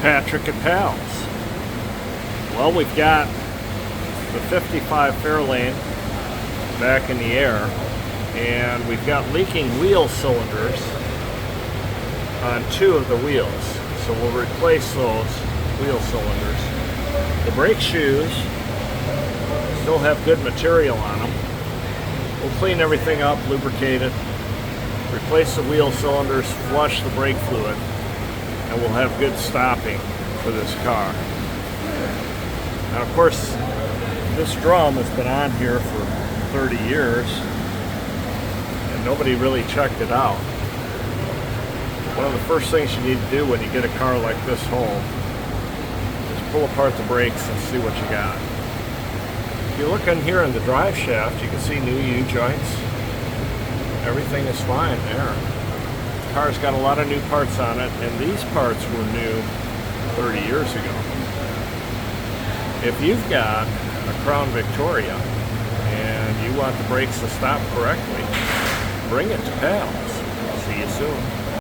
Patrick at Pals. Well, we've got the 55 Fairlane back in the air, and we've got leaking wheel cylinders on two of the wheels. So we'll replace those wheel cylinders. The brake shoes still have good material on them. We'll clean everything up, lubricate it, replace the wheel cylinders, flush the brake fluid, and we'll have good stopping for this car. Now, of course, this drum has been on here for 30 years and nobody really checked it out. One of the first things you need to do when you get a car like this home is pull apart the brakes and see what you got. If you look in here in the drive shaft, you can see new U-joints. Everything is fine there. The car's got a lot of new parts on it, and these parts were new 30 years ago. If you've got a Crown Victoria and you want the brakes to stop correctly, bring it to Pals. See you soon.